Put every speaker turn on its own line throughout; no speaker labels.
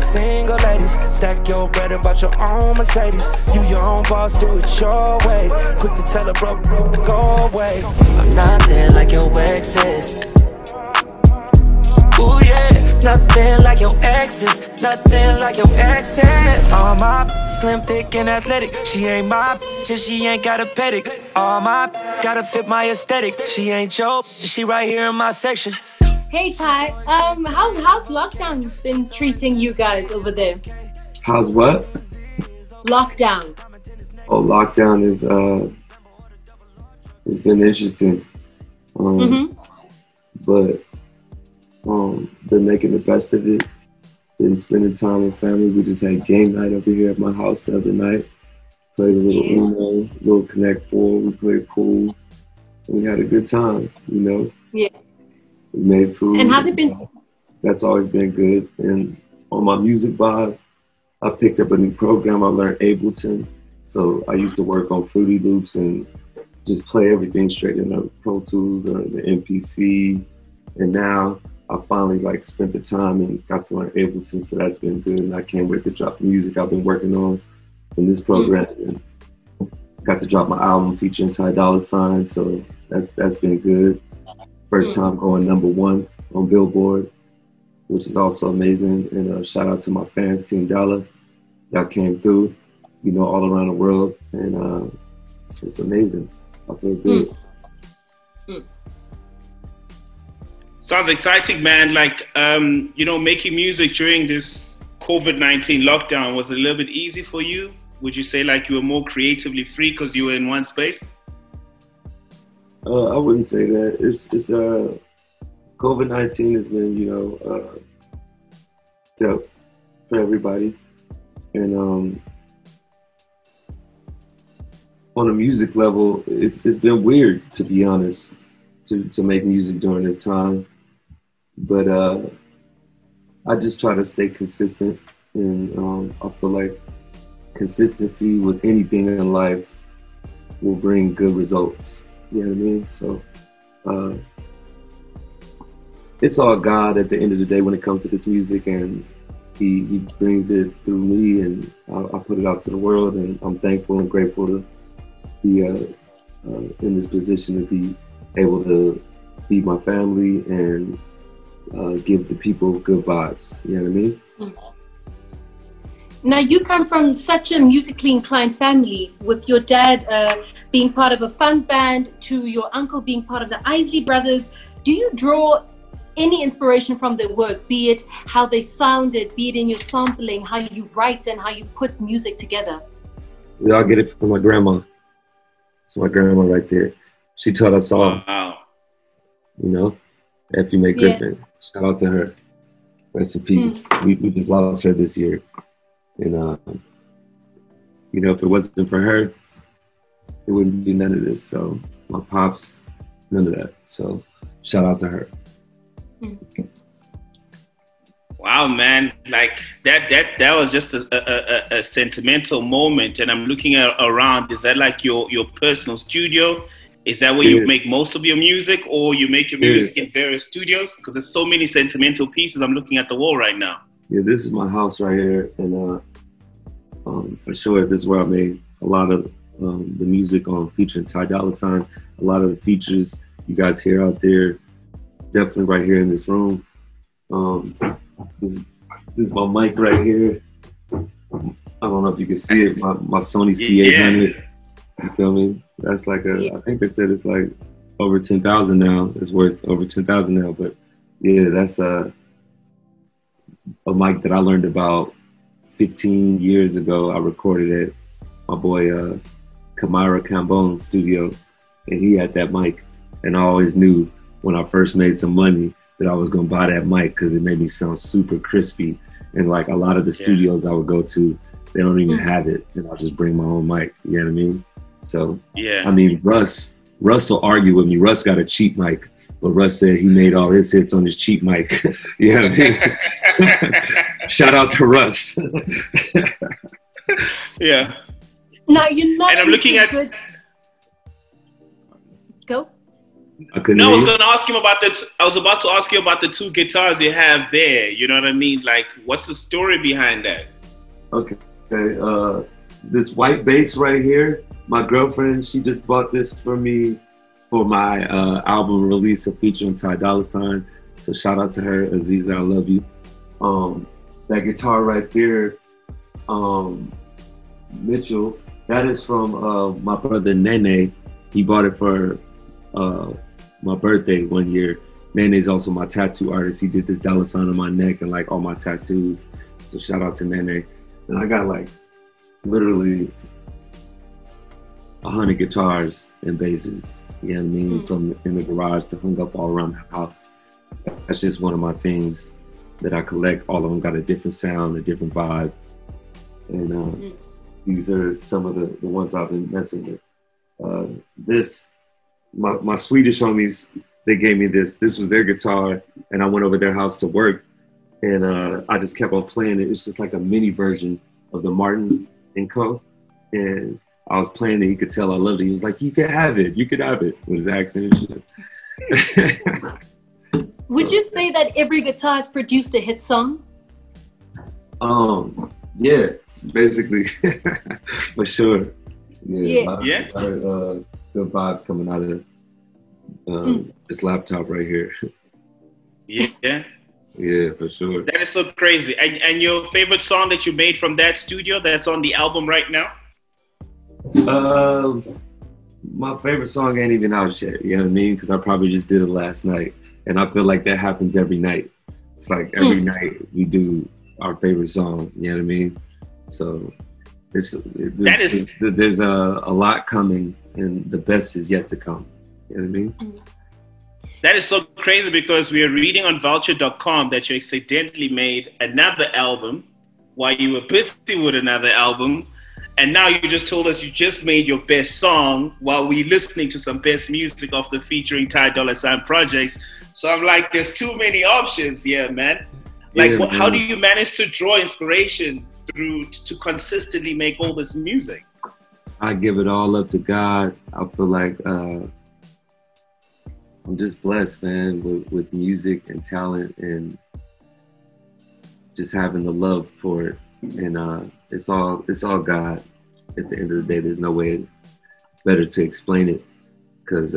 single ladies. Stack your bread and bought your own Mercedes. You your own boss, do it your way. Quick to tell a bro, go away. I'm nothing like your exes. Ooh yeah, nothing like your exes. Nothing like your exes. All my slim, thick, and athletic. She ain't my bitch, she ain't got a pedic. All my gotta fit my aesthetic. She ain't your, she right here in my section.
Hey Ty, how's lockdown been treating you guys over there?
How's what?
Lockdown.
Oh, lockdown is it's been interesting. But been making the best of it. Been spending time with family. We just had game night over here at my house the other night. Played a little Uno, little Connect Four. We played pool. And we had a good time, you know.
Yeah.
We made food.
And how's it been?
That's always been good. And on my music vibe, I picked up a new program. I learned Ableton. So I used to work on Fruity Loops and just play everything straight in the Pro Tools or the MPC. And now I finally spent the time and got to learn Ableton. So that's been good. And I can't wait to drop the music I've been working on in this program. And got to drop my album featuring Dolla Sign. So that's been good. First time going #1 on Billboard, which is also amazing. And shout out to my fans, Team Dolla. Y'all came through, you know, all around the world. And it's amazing. I feel good.
Sounds exciting, man. You know, making music during this COVID-19 lockdown was a little bit easy for you. Would you say you were more creatively free because you were in one space?
I wouldn't say that. It's COVID-19 has been, you know, tough for everybody. And on a music level, it's been weird, to be honest, to make music during this time. But I just try to stay consistent, and I feel like consistency with anything in life will bring good results. You know what I mean? So it's all God at the end of the day when it comes to this music, and he brings it through me, and I put it out to the world, and I'm thankful and grateful to be in this position to be able to feed my family and give the people good vibes. You know what I mean?
Now, you come from such a musically inclined family, with your dad being part of a funk band, to your uncle being part of the Isley Brothers. Do you draw any inspiration from their work, be it how they sounded, be it in your sampling, how you write and how you put music together?
We all get it from my grandma. It's my grandma right there. She taught us all. Wow. You know, Effie Mae Griffin. Shout out to her. Rest in peace. We just lost her this year. And, you know, if it wasn't for her, it wouldn't be none of this. So my pops, none of that. So shout out to her.
Wow, man. That was just a sentimental moment. And I'm looking around. Is that your personal studio? Is that where you make most of your music, or you make your music in various studios? Because there's so many sentimental pieces. I'm looking at the wall right now.
Yeah, this is my house right here, and for sure, this is where I made a lot of the music on featuring Dolla Sign. A lot of the features you guys hear out there, definitely right here in this room. This is my mic right here. I don't know if you can see it. My Sony C800. You feel me? That's I think they said it's over 10,000 now. It's worth over 10,000 now. But yeah, that's a mic that I learned about 15 years ago. I recorded at my boy Kamara Cambone's studio, and he had that mic. And I always knew when I first made some money that I was gonna buy that mic because it made me sound super crispy. And a lot of the studios I would go to, they don't even have it, and I'll just bring my own mic. You know what I mean? So I mean, Russ will argue with me. Russ got a cheap mic. But Russ said he made all his hits on his cheap mic. You know what I mean? Shout out to Russ.
Yeah.
Now, you're not.
And I'm looking at.
Good. Go.
I couldn't
No, I was
hear you.
going to ask him about I was about to ask you about the two guitars you have there. You know what I mean? Like, what's the story behind that?
Okay. This white bass right here, my girlfriend, she just bought this for me for my album release featuring Dolla Sign. So shout out to her, Aziza, I love you. That guitar right there, Mitchell, that is from my brother Nene. He bought it for my birthday one year. Nene's also my tattoo artist. He did this Dolla Sign on my neck and like all my tattoos. So shout out to Nene. And I got like literally 100 guitars and basses, you know what I mean, from in the garage to hung up all around the house. That's just one of my things that I collect. All of them got a different sound, a different vibe. And these are some of the ones I've been messing with. My Swedish homies, they gave me this. This was their guitar, and I went over their house to work, and I just kept on playing it. It's just like a mini version of the Martin & Co. And I was playing it. He could tell I loved it. He was like, "You can have it. You could have it," with his accent and shit.
Would you say that every guitar has produced a hit song?
Yeah, basically, for sure.
Yeah.
Good vibes coming out of this laptop right here.
Yeah.
Yeah, for sure.
That is so crazy. And your favorite song that you made from that studio that's on the album right now?
My favorite song ain't even out yet, you know what I mean? Because I probably just did it last night. And I feel like that happens every night. It's like every night we do our favorite song, you know what I mean? So there's a lot coming, and the best is yet to come, you know what I mean?
That is so crazy because we are reading on vulture.com that you accidentally made another album while you were busy with another album. And now you just told us you just made your best song while we listening to some best music of the featuring Dolla Sign projects. So I'm like, there's too many options here, man. Like,
Yeah,
how do you manage to draw inspiration to consistently make all this music?
I give it all up to God. I feel like I'm just blessed, man, with music and talent and just having the love for it. And it's all God. At the end of the day, there's no way better to explain it, because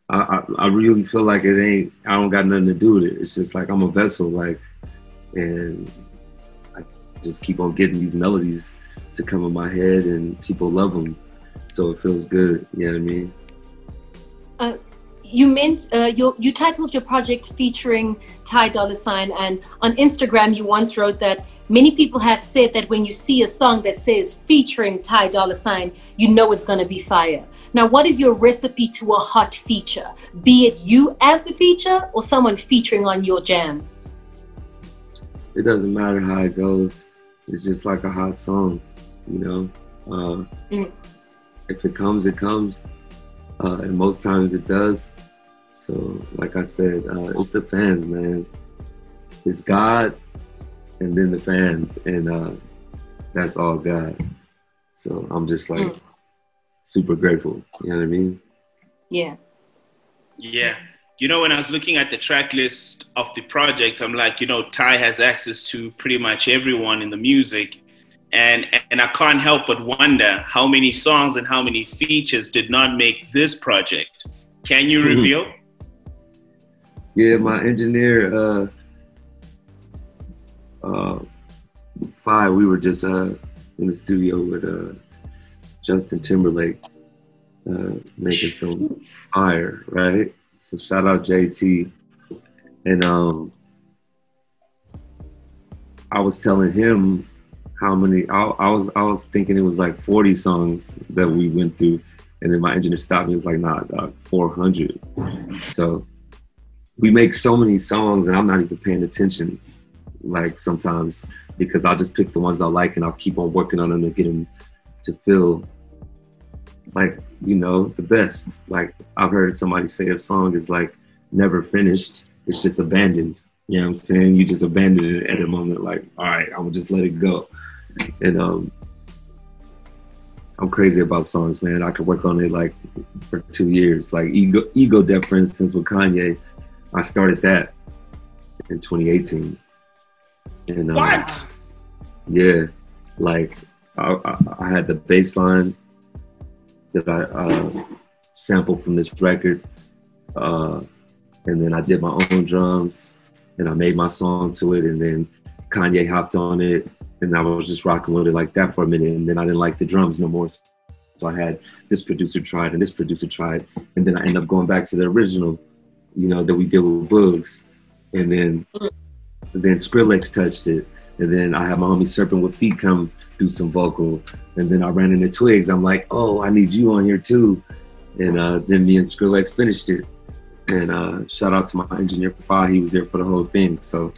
I really feel like I don't got nothing to do with it. It's just like I'm a vessel, like, and I just keep on getting these melodies to come in my head, and people love them, so it feels good. You know what I mean?
You titled your project featuring Dolla Sign, and on Instagram you once wrote that many people have said that when you see a song that says featuring Dolla Sign, you know it's going to be fire. Now, what is your recipe to a hot feature? Be it you as the feature or someone featuring on your jam?
It doesn't matter how it goes. It's just like a hot song, you know? If it comes, it comes. And most times it does. So, like I said, it's the fans, man. It's God and then the fans. And that's all God. So I'm just like super grateful. You know what I mean?
Yeah.
Yeah. You know, when I was looking at the track list of the project, I'm like, you know, Ty has access to pretty much everyone in the music. And I can't help but wonder how many songs and how many features did not make this project. Can you reveal?
Yeah, my engineer, we were just in the studio with Justin Timberlake making some fire, right? So shout out JT. And I was telling him how many, I was thinking it was like 40 songs that we went through. And then my engineer stopped me. He was like, nah, 400. So we make so many songs and I'm not even paying attention, like sometimes, because I'll just pick the ones I like and I'll keep on working on them to get them to feel like, you know, the best. Like I've heard somebody say a song is like never finished. It's just abandoned. You know what I'm saying? You just abandon it at a moment, like, all right, I'm gonna just let it go. And I'm crazy about songs, man. I could work on it like for 2 years. Like Ego Death, for instance, with Kanye, I started that in 2018. And
What?
yeah, like I had the bass line that I sampled from this record, and then I did my own drums, and I made my song to it, and then Kanye hopped on it, and I was just rocking with it like that for a minute, and then I didn't like the drums no more, so I had this producer tried, and this producer tried, and then I ended up going back to the original, you know, that we did with Bugs, and then Skrillex touched it, and then I had my homie Serpent with Feet come do some vocal, and then I ran into Twigs. I'm like, oh, I need you on here too, and then me and Skrillex finished it, and shout out to my engineer Fi, he was there for the whole thing. So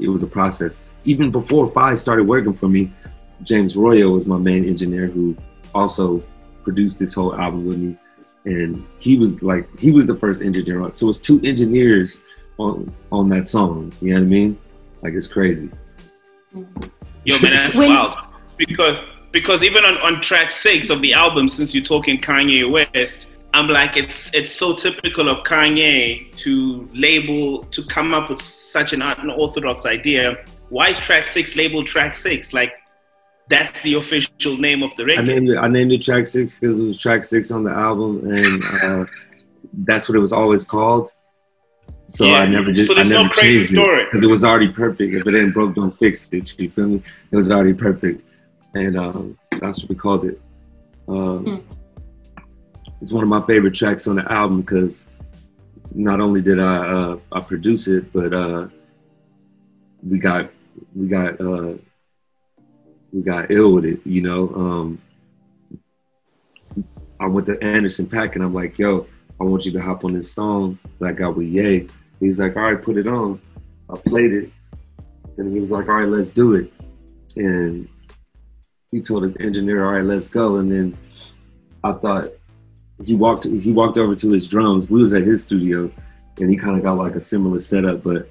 it was a process. Even before Fi started working for me, James Royo was my main engineer who also produced this whole album with me, and he was the first engineer on it. So it's 2 engineers on that song, you know what I mean? Like, it's crazy.
Yo, man, that's wild. Because even on track 6 of the album, since you're talking Kanye West, I'm like, it's so typical of Kanye to come up with such an unorthodox idea. Why is track 6 labeled track 6? Like, that's the official name of the record.
I named it track 6 because it was track 6 on the album, and that's what it was always called. So yeah. I never changed it because it was already perfect. If it ain't broke, don't fix it. You feel me? It was already perfect, and that's what we called it. It's one of my favorite tracks on the album because not only did I produce it, but we got ill with it. You know, I went to Anderson .Paak and I'm like, yo, I want you to hop on this song that I got with Ye. He's like, all right, put it on. I played it. And he was like, all right, let's do it. And he told his engineer, all right, let's go. And then I thought he walked over to his drums. We was at his studio and he kind of got like a similar setup, but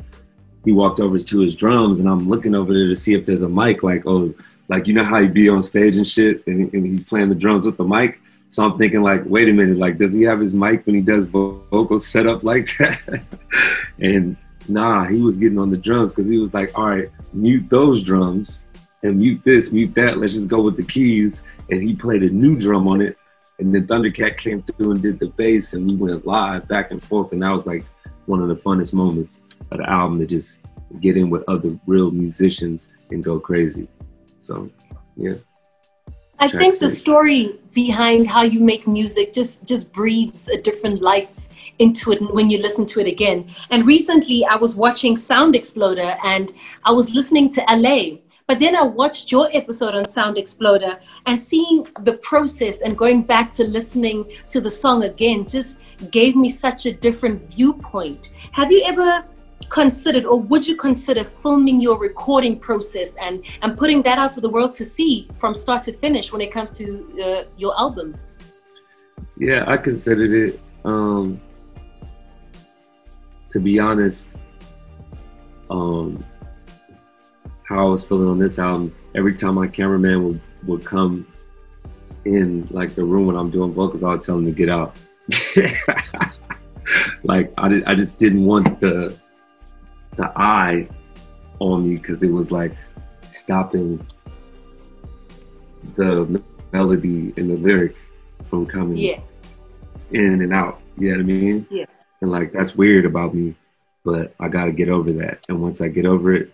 he walked over to his drums and I'm looking over there to see if there's a mic, like, oh, like, you know how he'd be on stage and shit and he's playing the drums with the mic. So I'm thinking like, wait a minute, like, does he have his mic when he does vocals set up like that? And nah, he was getting on the drums because he was like, all right, mute those drums and mute this, mute that. Let's just go with the keys. And he played a new drum on it. And then Thundercat came through and did the bass and we went live back and forth. And that was like one of the funnest moments of the album, to just get in with other real musicians and go crazy. So, yeah.
I think the story behind how you make music just breathes a different life into it when you listen to it again. And recently I was watching Sound Exploder and I was listening to LA, but then I watched your episode on Sound Exploder, and seeing the process and going back to listening to the song again just gave me such a different viewpoint. Have you ever considered, or would you consider, filming your recording process and putting that out for the world to see from start to finish when it comes to your albums?
Yeah, I considered it. To be honest, how I was feeling on this album, every time my cameraman would come in like the room when I'm doing vocals, I would tell him to get out. Like I just didn't want the eye on me, because it was like stopping the melody and the lyric from coming in and out. You know what I mean? Yeah. And like, that's weird about me, but I got to get over that. And once I get over it,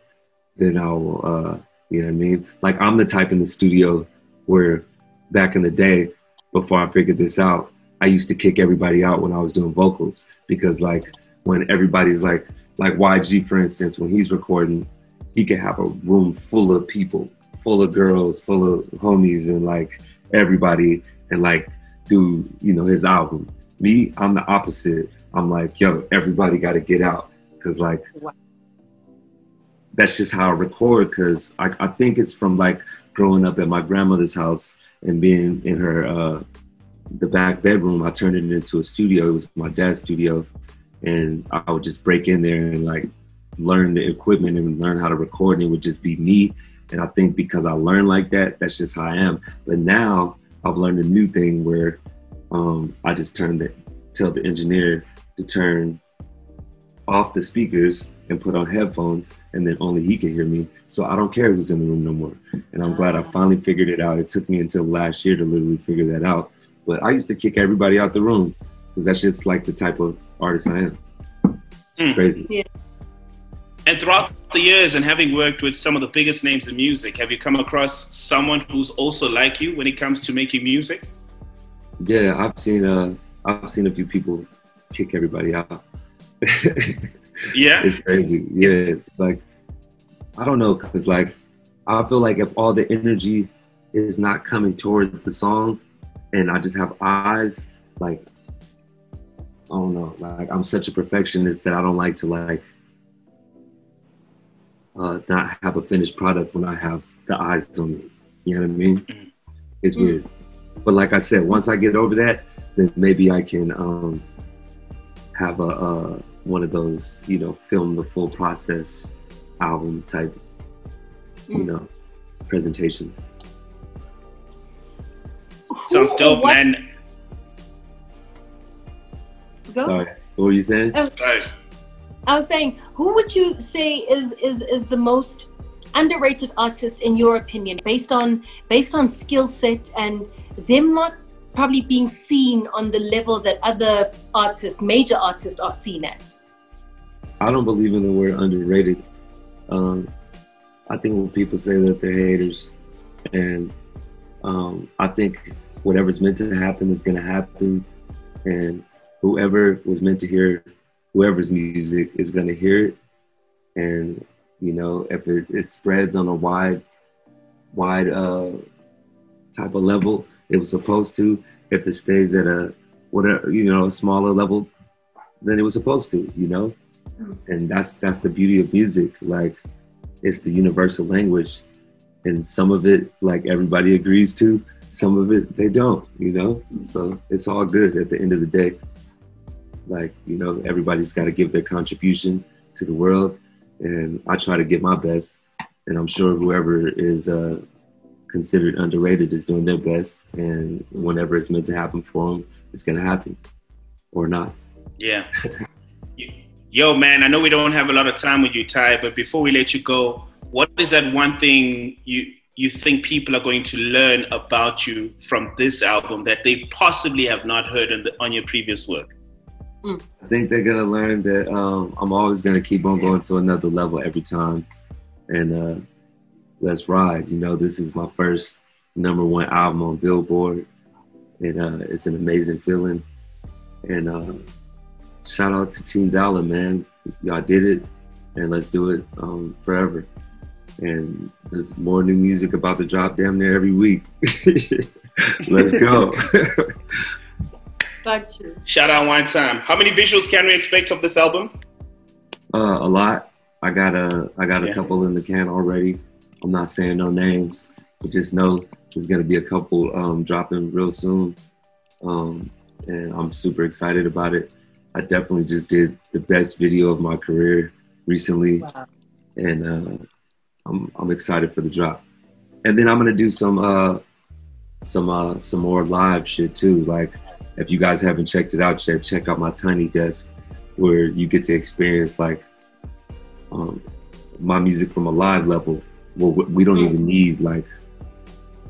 then I'll, you know what I mean? Like, I'm the type in the studio where back in the day, before I figured this out, I used to kick everybody out when I was doing vocals, because like when everybody's like YG, for instance, when he's recording, he can have a room full of people, full of girls, full of homies, and like everybody, and like do, you know, his album. Me, I'm the opposite. I'm like, yo, everybody got to get out, because like, that's just how I record, because I think it's from like growing up at my grandmother's house and being in her, the back bedroom. I turned it into a studio. It was my dad's studio. And I would just break in there and like learn the equipment and learn how to record. And it would just be me And I think because I learned like that, that's just how I am. But now I've learned a new thing where I just tell the engineer to turn off the speakers and put on headphones, and then only he can hear me. So I don't care who's in the room no more. And I'm glad I finally figured it out. It took me until last year to literally figure that out. But I used to kick everybody out the room because that's just like the type of artist I am. It's crazy.
Yeah.
And throughout the years and having worked with some of the biggest names in music, have you come across someone who's also like you when it comes to making music?
Yeah, I've seen a few people kick everybody out.
Yeah,
it's crazy. Yeah, like I don't know, cause like I feel like if all the energy is not coming toward the song, and I just have eyes, like I don't know, like I'm such a perfectionist that I don't like to like not have a finished product when I have the eyes on me. You know what I mean? It's weird. But like I said, once I get over that, then maybe I can have a one of those, you know, film the full process album type, you know, presentations.
Sounds dope, man.
Go.
Sorry, what were you saying?
I was saying, who would you say is the most underrated artist in your opinion, based on skill set and them not probably being seen on the level that other artists, major artists, are seen at?
I don't believe in the word underrated. I think when people say that they're haters, and I think whatever's meant to happen is going to happen, and whoever was meant to hear whoever's music is going to hear it. And you know, if it spreads on a wide type of level, it was supposed to. If it stays at a whatever, you know, a smaller level, then it was supposed to, you know. And that's the beauty of music. Like, it's the universal language, and some of it, like, everybody agrees to, some of it they don't, you know. So it's all good at the end of the day. Like, you know, everybody's got to give their contribution to the world, and I try to get my best, and I'm sure whoever is considered underrated is doing their best, and whenever it's meant to happen for them, it's gonna happen, or not.
Yeah. Yo, man, I know we don't have a lot of time with you, Ty, but before we let you go, what is that one thing you think people are going to learn about you from this album that they possibly have not heard on your previous work?
I think they're gonna learn that I'm always gonna keep on going to another level every time, and let's ride. You know, this is my first #1 album on Billboard, and it's an amazing feeling. And shout out to Team Dolla, man. Y'all did it, and let's do it forever. And there's more new music about to drop damn near every week. Let's go.
Got you.
Shout out one time. How many visuals can we expect of this album?
A lot. I got a couple in the can already. I'm not saying no names, but just know there's gonna be a couple dropping real soon, and I'm super excited about it. I definitely just did the best video of my career recently, and I'm excited for the drop. And then I'm gonna do some more live shit too. Like, if you guys haven't checked it out yet, check out my Tiny Desk, where you get to experience like my music from a live level. Well, we don't even need like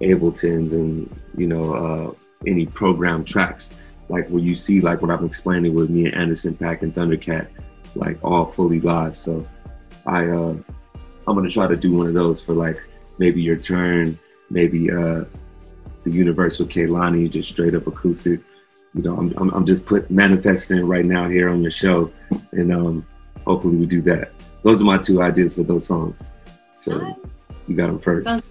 Abletons and, you know, any programmed tracks. Like, where you see like what I'm explaining with me and Anderson .Paak and Thundercat, like all fully live. So I'm gonna try to do one of those for like maybe Your Turn, maybe The Universe with Kehlani, just straight up acoustic. You know, I'm just manifesting right now here on your show, and hopefully we do that. Those are my 2 ideas for those songs. So you got them first.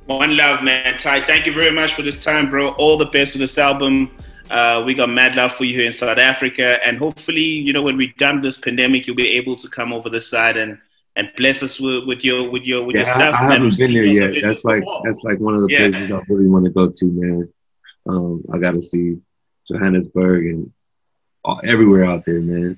One love, man. Ty, thank you very much for this time, bro. All the best with this album. We got mad love for you here in South Africa, and hopefully, you know, when we're done this pandemic, you'll be able to come over this side and bless us with your stuff.
I haven't been there yet. That's like one of the places I really want to go to, man. I got to see Johannesburg and everywhere out there, man.